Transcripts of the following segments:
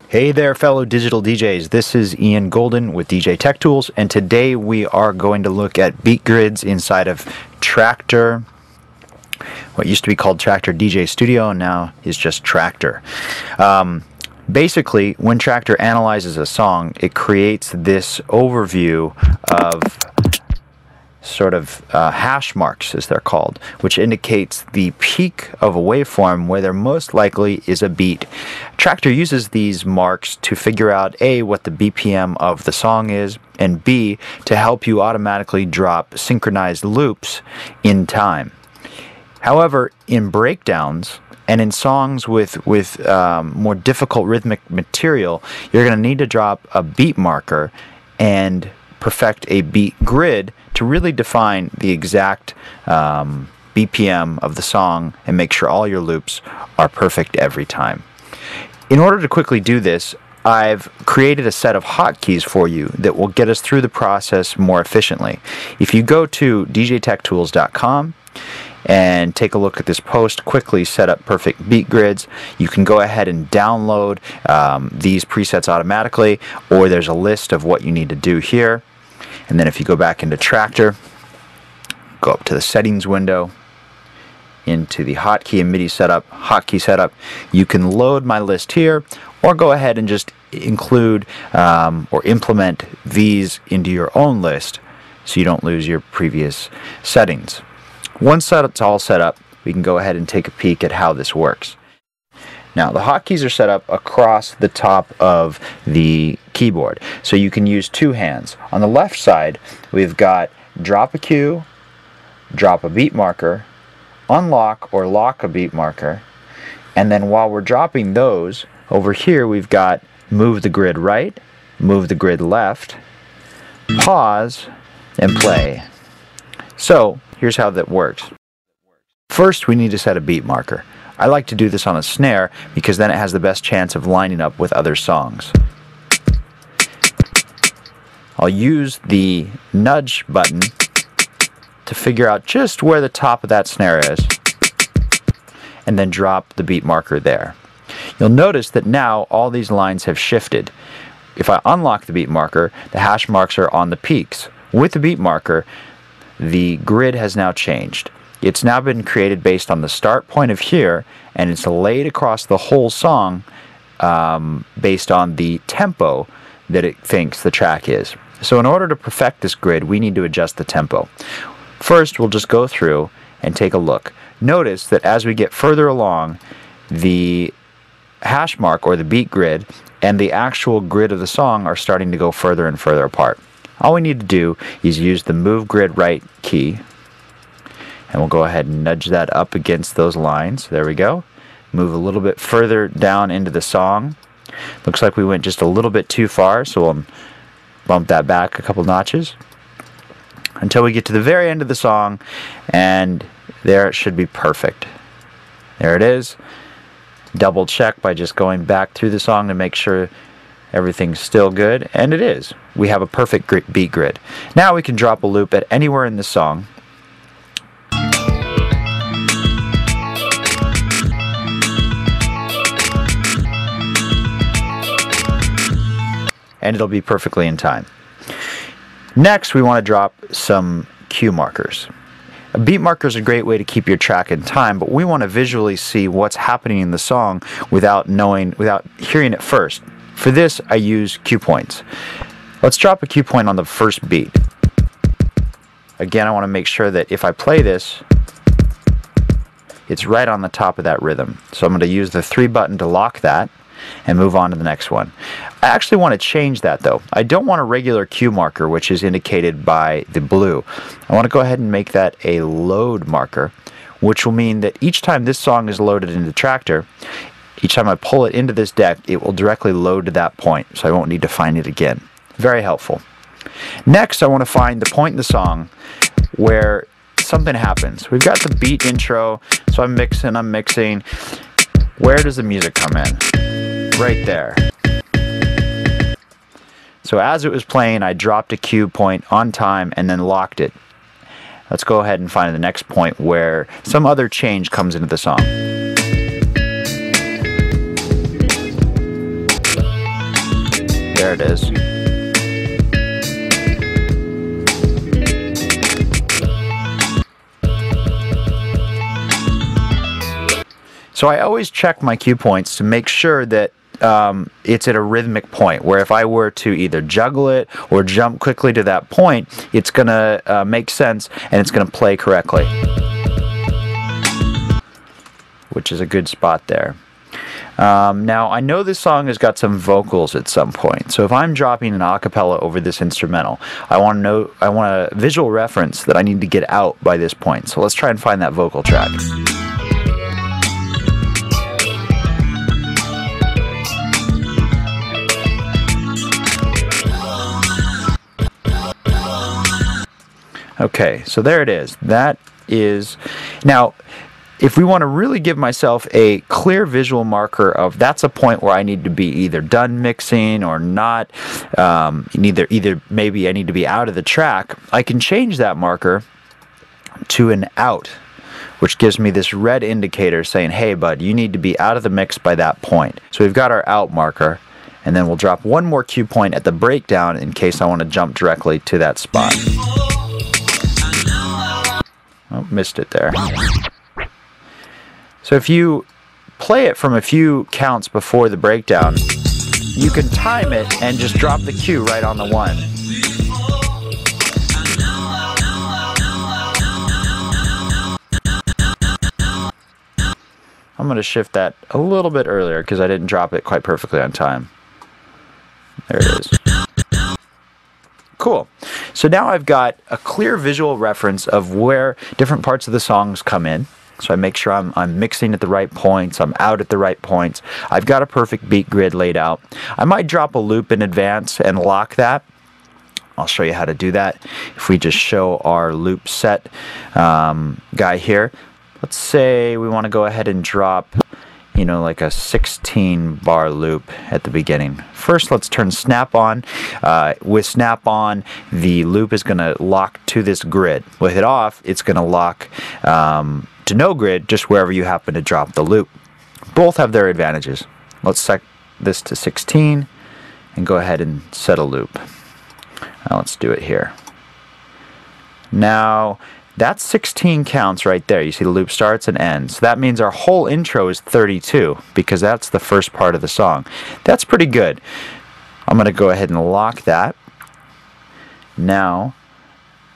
Hey there, fellow digital DJs. This is Ian Golden with DJ Tech Tools, and today we are going to look at beat grids inside of Traktor, what used to be called Traktor DJ Studio, and now is just Traktor. Basically, when Traktor analyzes a song, it creates this overview of sort of hash marks, as they're called, which indicates the peak of a waveform where there most likely is a beat. Traktor uses these marks to figure out A, what the BPM of the song is, and B, to help you automatically drop synchronized loops in time. However, in breakdowns and in songs with more difficult rhythmic material, you're going to need to drop a beat marker and perfect a beat grid to really define the exact BPM of the song and make sure all your loops are perfect every time. In order to quickly do this, I've created a set of hotkeys for you that will get us through the process more efficiently. If you go to djtechtools.com and take a look at this post, quickly set up perfect beat grids, you can go ahead and download these presets automatically, or there's a list of what you need to do here. And then if you go back into Traktor, go up to the settings window, into the hotkey and MIDI setup, hotkey setup, you can load my list here, or go ahead and just include or implement these into your own list so you don't lose your previous settings. Once it's all set up, we can go ahead and take a peek at how this works. Now, the hotkeys are set up across the top of the keyboard, so you can use two hands. On the left side, we've got drop a cue, drop a beat marker, unlock or lock a beat marker, and then while we're dropping those, over here we've got move the grid right, move the grid left, pause, and play. So, here's how that works. First, we need to set a beat marker. I like to do this on a snare because then it has the best chance of lining up with other songs. I'll use the nudge button to figure out just where the top of that snare is and then drop the beat marker there. You'll notice that now all these lines have shifted. If I unlock the beat marker, the hash marks are on the peaks. With the beat marker, the grid has now changed. It's now been created based on the start point of here, and it's laid across the whole song based on the tempo that it thinks the track is. So in order to perfect this grid, we need to adjust the tempo. First, we'll just go through and take a look. Notice that as we get further along, the hash mark or the beat grid and the actual grid of the song are starting to go further and further apart. All we need to do is use the move grid right key, and we'll go ahead and nudge that up against those lines. There we go. Move a little bit further down into the song. Looks like we went just a little bit too far, so we'll bump that back a couple notches until we get to the very end of the song, and there it should be perfect. There it is. Double check by just going back through the song to make sure everything's still good, and it is. We have a perfect beat grid. Now we can drop a loop at anywhere in the song. And it'll be perfectly in time. Next, we want to drop some cue markers. A beat marker is a great way to keep your track in time, but we want to visually see what's happening in the song without hearing it first. For this, I use cue points. Let's drop a cue point on the first beat. Again, I want to make sure that if I play this, it's right on the top of that rhythm. So I'm going to use the 3 button to lock that and move on to the next one. I actually want to change that though. I don't want a regular cue marker, which is indicated by the blue. I want to go ahead and make that a load marker, which will mean that each time this song is loaded into Traktor, each time I pull it into this deck, it will directly load to that point, so I won't need to find it again. Very helpful. Next, I want to find the point in the song where something happens. We've got the beat intro, so I'm mixing. Where does the music come in? Right there. So as it was playing, I dropped a cue point on time and then locked it. Let's go ahead and find the next point where some other change comes into the song. There it is. So I always check my cue points to make sure that it's at a rhythmic point, where if I were to either juggle it or jump quickly to that point, it's going to make sense and it's going to play correctly, which is a good spot there. Now, I know this song has got some vocals at some point, so if I'm dropping an a cappella over this instrumental, I want a visual reference that I need to get out by this point. So let's try and find that vocal track. Okay, so there it is. That is... Now, if we want to really give myself a clear visual marker of that's a point where I need to be either done mixing or not, either maybe I need to be out of the track, I can change that marker to an out, which gives me this red indicator saying, hey bud, you need to be out of the mix by that point. So we've got our out marker, and then we'll drop one more cue point at the breakdown in case I want to jump directly to that spot. Oh, missed it there. So if you play it from a few counts before the breakdown, you can time it and just drop the cue right on the one. I'm going to shift that a little bit earlier because I didn't drop it quite perfectly on time. There it is. Cool. So now I've got a clear visual reference of where different parts of the songs come in. So I make sure I'm mixing at the right points, I'm out at the right points. I've got a perfect beat grid laid out. I might drop a loop in advance and lock that. I'll show you how to do that. If we just show our loop set guy here, let's say we want to go ahead and drop, like a 16 bar loop at the beginning. First, let's turn snap on. With snap on, the loop is going to lock to this grid. With it off, it's going to lock to no grid, just wherever you happen to drop the loop. Both have their advantages. Let's set this to 16 and go ahead and set a loop. Now let's do it here. Now, that's 16 counts right there. You see the loop starts and ends. So that means our whole intro is 32 because that's the first part of the song. That's pretty good. I'm going to go ahead and lock that. Now,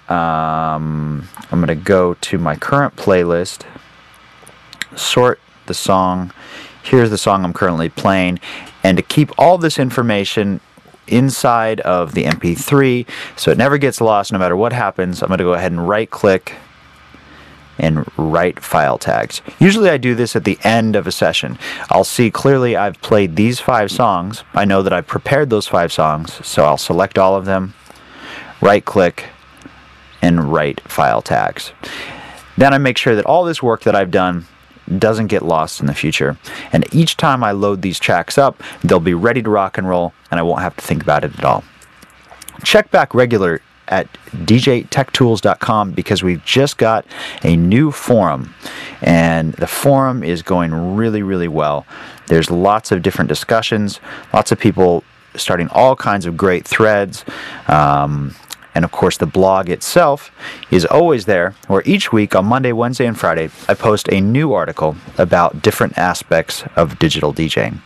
I'm going to go to my current playlist, sort the song. Here's the song I'm currently playing. And to keep all this information inside of the MP3 so it never gets lost no matter what happens, I'm going to go ahead and right click and write file tags. Usually I do this at the end of a session. I'll see clearly I've played these 5 songs. I know that I've prepared those 5 songs, so I'll select all of them, right click, and write file tags. Then I make sure that all this work that I've done doesn't get lost in the future. And each time I load these tracks up, they'll be ready to rock and roll, and I won't have to think about it at all. Check back regular at djtechtools.com because we've just got a new forum, and the forum is going really, really well. There's lots of different discussions, lots of people starting all kinds of great threads. And of course, the blog itself is always there, where each week on Monday, Wednesday, and Friday, I post a new article about different aspects of digital DJing.